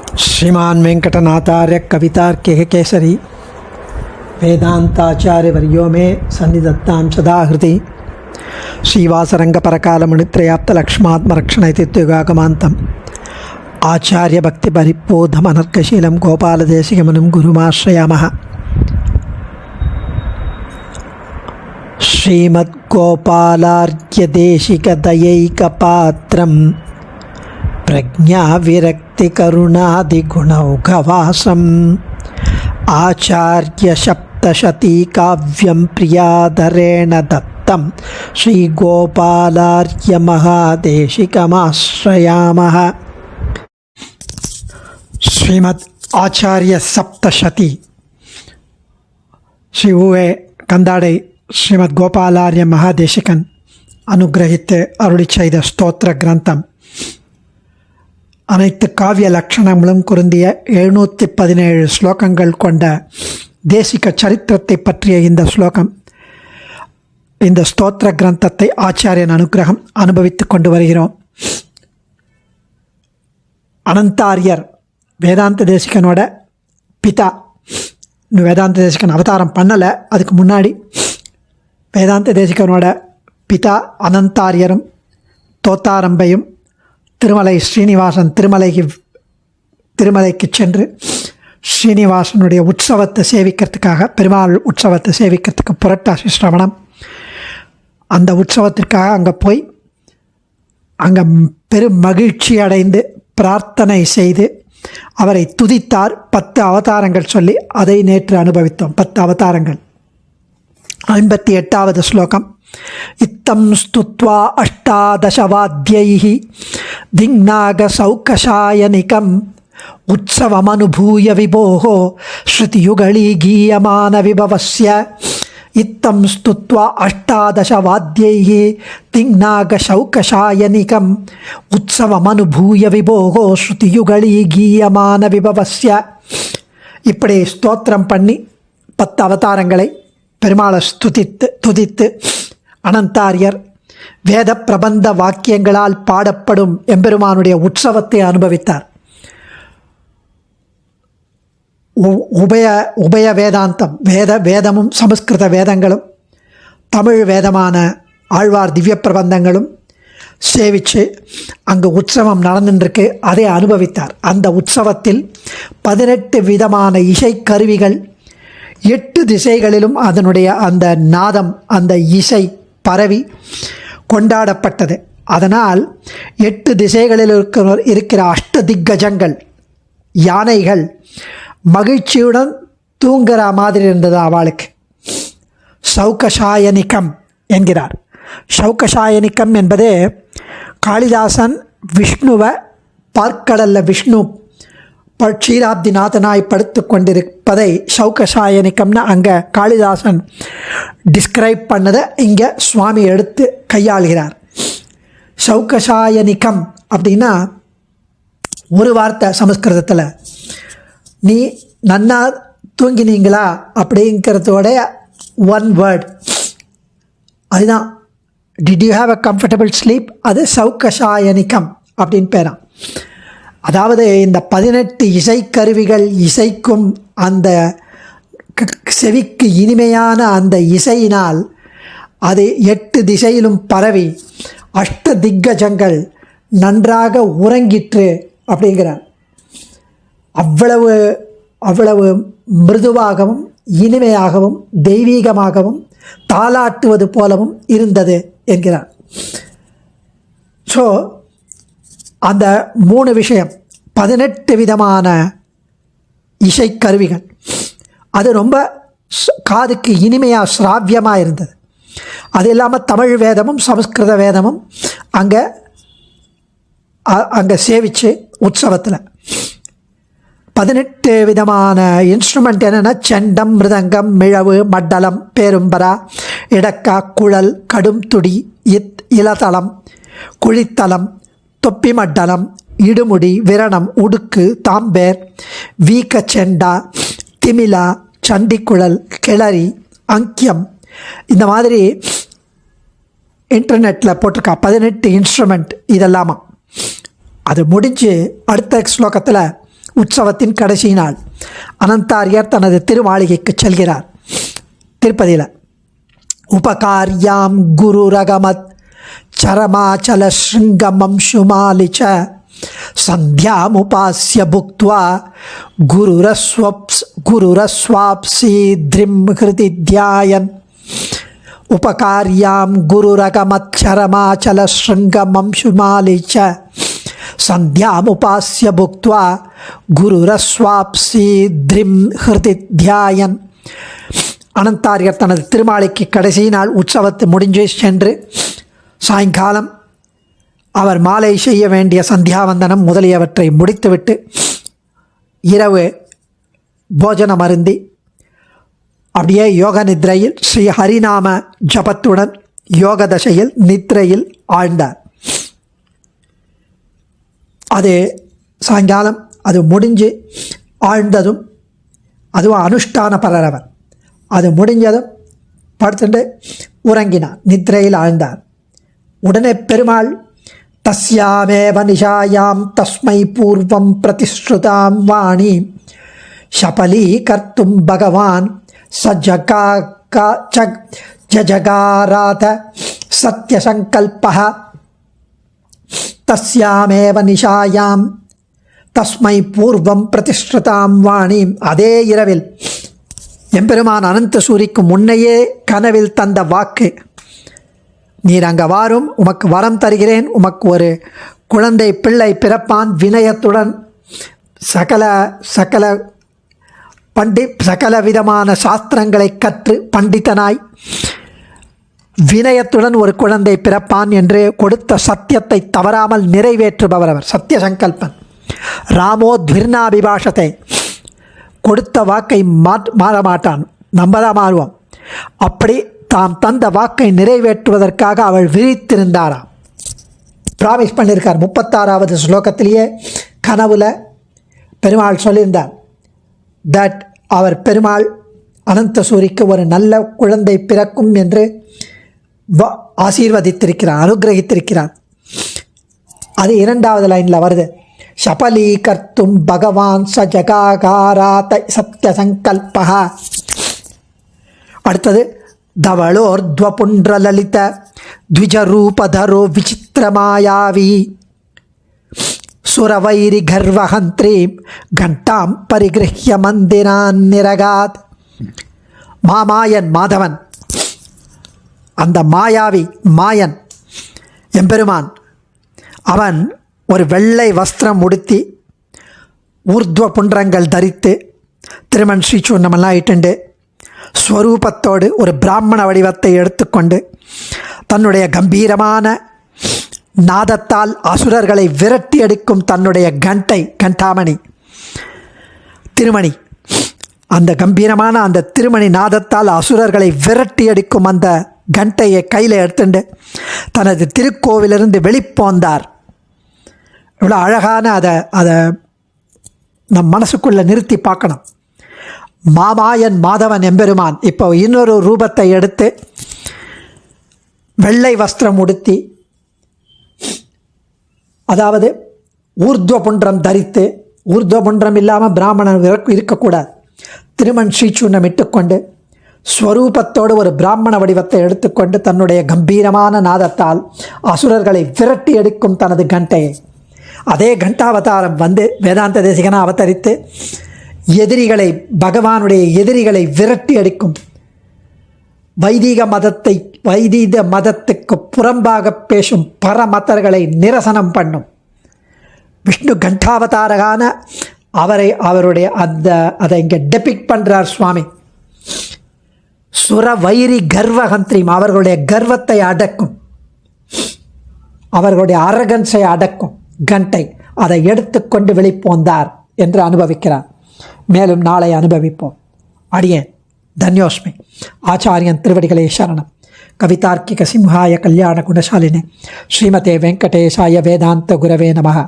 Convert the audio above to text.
श्रीमान वेंकटनाथार्य कवितार्किक केसरी वेदांताचार्य वर्यो में सन्निधत्तां सदा हृदि श्रीवासरंग परकाल मुनित्रयाप्त लक्ष्मात्मरक्षण इत्युगागमान्तम् आचार्य भक्ति परिपोधम अनर्कशीलं गोपालदेशिकमुनिं गुरुमाश्रयामः। श्रीमद्गोपालार्घ्यदेशिकदयैकपात्रं प्रज्ञाविरक्तिकरुणादिगुणौघवासम् आचार्यसप्तशतीकाव्यं प्रियाधरेण दत्तं श्रीगोपालार्घ्यमहादेशिकमाश्रयामः। श्रीमद् आचार्य सप्तशती श्री उवे कंदाडை ஸ்ரீமத் கோபாலார்ய மகாதேசிகன் அனுகிரகித்து அருளி செய்த ஸ்தோத்திர கிரந்தம். அனைத்து காவிய லட்சணங்களும் பொருந்திய 717 ஸ்லோகங்கள் கொண்ட தேசிக சரித்திரத்தை பற்றிய இந்த ஸ்லோகம். இந்த ஸ்தோத்திர கிரந்தத்தை ஆச்சாரியன் அனுகிரகம் அனுபவித்து கொண்டு வருகிறோம். அனந்தாரியர் வேதாந்த தேசிகனோட பிதா. இன்னும் வேதாந்த தேசிகன் அவதாரம் பண்ணலை, அதுக்கு முன்னாடி வேதாந்த தேசிகனோட பிதா அனந்தாரியரும் தோத்தாரம்பையும் திருமலை ஸ்ரீனிவாசன் திருமலைக்கு சென்று ஸ்ரீனிவாசனுடைய உற்சவத்தை சேவிக்கிறதுக்காக, பெருமாள் உற்சவத்தை சேவிக்கிறதுக்கு புரட்டாசி சிரவணம் அந்த உற்சவத்திற்காக அங்கே போய் அங்கே பெரும் மகிழ்ச்சி அடைந்து பிரார்த்தனை செய்து அவரை துதித்தார். 10 அவதாரங்கள் சொல்லி அதை நேற்று அனுபவித்தோம். 10 அவதாரங்கள். 58வது ஸ்லோகம். இத்தம் ஸ்துத்வா அஷ்டாதசவாத்யைः திங்நாகசௌகஷாயனிகம் உற்சவமனுபூய விபோः ஸ்ருதியுகளீ கீயமான விபவஸ்ய. இத்தம் ஸ்துத்வா அஷ்டாதசவாத்யைः திங்நாகசௌகஷாயனிகம் உற்சவமனுபூய விபோः ஸ்ருதியுகளீ கீயமான விபவஸ்ய. இப்படி ஸ்தோத்திரம் பண்ணி 10 அவதாரங்களை பெருமாளை துதித்து அனந்தாரியர் வேத பிரபந்த வாக்கியங்களால் பாடப்படும் எம்பெருமானுடைய உற்சவத்தை அனுபவித்தார். உபய வேதாந்தம், வேதமும் சமஸ்கிருத வேதங்களும் தமிழ் வேதமான ஆழ்வார் திவ்ய பிரபந்தங்களும் சேவித்து அங்கு உற்சவம் நடந்துருக்கு, அதை அனுபவித்தார். அந்த உற்சவத்தில் 18 விதமான இசைக்கருவிகள் 8 திசைகளிலும் அதனுடைய அந்த நாதம், அந்த இசை பரவி கொண்டாடப்பட்டது. அதனால் 8 திசைகளில் இருக்கிற அஷ்டதிக்கஜங்கள், யானைகள் மகிழ்ச்சியுடன் தூங்குற மாதிரி இருந்தது அவளுக்கு. சௌகஷாயனிகம் என்கிறார். சௌகஷாயனிகம் என்பது காளிதாசன் விஷ்ணுவை பார்க்கடல்ல விஷ்ணு க்ஷீராப்திநாதனாய் படுத்து கொண்டிருப்பதை சௌகஷாயனிக்கம்னு அங்கே காளிதாசன் டிஸ்கிரைப் பண்ணதை இங்கே சுவாமி எடுத்து கையாளுகிறார். சௌகஷாயனிக்கம் அப்படின்னா ஒரு வார்த்தை சமஸ்கிருதத்தில். நீ நன்னா தூங்கினீங்களா அப்படிங்கிறதோட ஒன் வேர்ட், அதுதான் did you have a comfortable sleep, அது சௌகஷாயனிக்கம் அப்படின்னு பேரான். அதாவது இந்த 18 இசைக்கருவிகள் இசைக்கும் அந்த செவிக்கு இனிமையான அந்த இசையினால் அது 8 திசையிலும் பரவி அஷ்ட திக்கஜங்கள் நன்றாக உறங்கிற்று அப்படிங்கிறார். அவ்வளவு மிருதுவாகவும் இனிமையாகவும் தெய்வீகமாகவும் தாலாட்டுவது போலவும் இருந்தது என்கிறார். ஸோ அந்த 3 விஷயம், 18 விதமான இசைக்கருவிகள், அது ரொம்ப காதுக்கு இனிமையாக ஸ்ராவியமாக இருந்தது. அது இல்லாமல் தமிழ் வேதமும் சமஸ்கிருத வேதமும் அங்கே சேவிச்சு உற்சவத்தில் 18 விதமான இன்ஸ்ட்ருமெண்ட் என்னென்னா செண்டம், மிருதங்கம், மிழவு, மண்டலம், பேரும்பரா, இடக்கா, குழல், கடும் துடி, இலதளம், குழித்தளம், தொப்பி மண்டலம், இடுமுடி, விரணம், உடுக்கு, தாம்பேர், வீக்கச்செண்டா, திமிலா, சண்டிக்குழல், கிளறி, அங்கியம், இந்த மாதிரி இன்டர்நெட்டில் போட்டிருக்கா 18 இன்ஸ்ட்ருமெண்ட் இதெல்லாமா. அது முடிஞ்சு அடுத்த ஸ்லோகத்தில் உற்சவத்தின் கடைசி நாள். அனந்தாரியர் தனது திருமாளிகைக்கு செல்கிறார். திருப்பதியில் உபகாரியாம் குரு ரகமத் சரமாச்சல ஸ்ருங்கமம் சுமாலிச்ச சந்தியாமுபாஸ்ய புக்த்வா குருரஸ்வாப்சீத்ரிம் ஹிருதி தியாயன். உபகாரியாம் குருரகமத் சரமாச்சல ஸ்ருங்கமம் சுமாலிச்ச சந்தியாமுபாஸ்ய புக்த்வா குருரஸ்வாப்சீத்ரிம் ஹிருதி தியாயன். அனந்தாரியர் தனது திருமாளிக்கு கடைசி நாள் உற்சவத்து முடிஞ்சு சென்று சாயங்காலம் அவர் மாலை செய்ய வேண்டிய சந்தியாவந்தனம் முதலியவற்றை முடித்துவிட்டு இரவு போஜனம் அருந்தி அப்படியே யோக நித்ரையில் ஸ்ரீ ஹரிநாம ஜபத்துடன் யோக தசையில் நித்ரையில் ஆழ்ந்தார். அது சாயங்காலம் அது முடிஞ்சு ஆழ்ந்ததும், அதுவும் அனுஷ்டான பரரவர், அது முடிஞ்சதும் படுத்துட்டு உறங்கினார், நித்ரையில் ஆழ்ந்தார். உடனே பெருமாள் தஸ்யாமேவ நிஷாயாம் தஸ்மை பூர்வம் பிரதிஸ்ருதாம் வாணி சபலீகர்த்தும் பகவான் ஜஜகாராத சத்யசங்கல்பः. தஸ்யாமேவ நிஷாயாம் தஸ்மை பூர்வம் பிரதிஷ்ருதாம் வாணி. அதே இரவில் எம்பெருமான் அனந்த சூரிக்கு முன்னையே கனவில் தந்த வாக்கு, நீர் அங்கே வாரும், உமக்கு வரம் தருகிறேன், உமக்கு ஒரு குழந்தை பிள்ளை பிறப்பான், வினயத்துடன் சகல விதமான சாஸ்திரங்களை கற்று பண்டிதனாய் வினயத்துடன் ஒரு குழந்தை பிறப்பான் என்று கொடுத்த சத்தியத்தை தவறாமல் நிறைவேற்றுபவர் அவர். சத்தியசங்கல்பன். ராமோ துர்நாபிபாஷத்தை, கொடுத்த வாக்கை மாறமாட்டான், நம்பதான் மாறுவோம். அப்படி தாம் தந்த வாக்கை நிறைவேற்றுவதற்காக அவள் விழித்திருந்தாராம். ப்ராமிஸ் பண்ணியிருக்கார். 36வது ஸ்லோகத்திலேயே கனவுல பெருமாள் சொல்லியிருந்தார் தட் அவர் பெருமாள் அனந்த சூரிக்கு ஒரு நல்ல குழந்தை பிறக்கும் என்று ஆசீர்வதித்திருக்கிறார், அனுகிரகித்திருக்கிறார். அது 2வது லைனில் வருது. சபலீகர்த்தும் பகவான் ச ஜகாகாராத சத்யசங்கல்பः. அடுத்தது தவளோர்த்வபுண்ட்ரலலித த்விஜரூபதரோ விசித்திரமாயாவி சுரவைரி கர்வஹந்திரீம் கண்டாம் பரிகிருஹ்ய மந்திரான் நிரகாத். மாமாயன் மாதவன், அந்த மாயாவி மாயன் எம்பெருமான், அவன் ஒரு வெள்ளை வஸ்திரம் உடுத்தி ஊர்த்வ புன்றங்கள் தரித்து திருமண் ஸ்ரீசூர்ணமெல்லாம் இட்டுண்டு ஸ்வரூபத்தோடு ஒரு பிராமண வடிவத்தை எடுத்துக்கொண்டு தன்னுடைய கம்பீரமான நாதத்தால் அசுரர்களை விரட்டி எடுக்கும் தன்னுடைய கண்டாமணி திருமணி, அந்த கம்பீரமான அந்த திருமணி நாதத்தால் அசுரர்களை விரட்டி எடுக்கும் அந்த கண்டையை கையில் எடுத்துண்டு தனது திருக்கோவிலிருந்து வெளிப்போந்தார். இவ்வளோ அழகான அதை நம் மனசுக்குள்ளே நிறுத்தி பார்க்கணும். மாமாயன் மாதவன் எம்பெருமான் இப்போ இன்னொரு ரூபத்தை எடுத்து வெள்ளை வஸ்திரம் உடுத்தி, அதாவது ஊர்த்வ புன்றம் தரித்து, ஊர்த்வ புன்றம் இல்லாமல் பிராமணன் இருக்கக்கூடாது, திருமண் ஸ்ரீசூர்ணம் இட்டுக்கொண்டு ஸ்வரூபத்தோடு ஒரு பிராமண வடிவத்தை எடுத்துக்கொண்டு தன்னுடைய கம்பீரமான நாதத்தால் அசுரர்களை விரட்டி எடுக்கும் தனது கண்டையை, அதே கண்டாவதாரம் வந்து வேதாந்த தேசிகனாக அவதரித்து எதிரிகளை, பகவானுடைய எதிரிகளை விரட்டி அடிக்கும், வைதிக மதத்துக்கு புறம்பாக பேசும் பரமதர்களை நிரசனம் பண்ணும் விஷ்ணு கண்டாவதாரகான அவருடைய அதை இங்கே டெபிக் பண்ணுறார் சுவாமி. சுர வைரி கர்வஹந்திரீம், அவர்களுடைய கர்வத்தை அடக்கும், அவர்களுடைய அரகன்ஸை அடக்கும் கண்டை, அதை எடுத்துக்கொண்டு வெளிப்போந்தார் என்று அனுபவிக்கிறார். மேலும் நாளை அனுபவிப்போம். அடியேன் தன்யோஸ்மி. ஆச்சாரியன் திருவடிகளே சரணம். கவிதார்க்கிக சிம்ஹாய கல்யாண குணசாலினே ஸ்ரீமதே வெங்கடேசாய வேதாந்த குரவே நமः.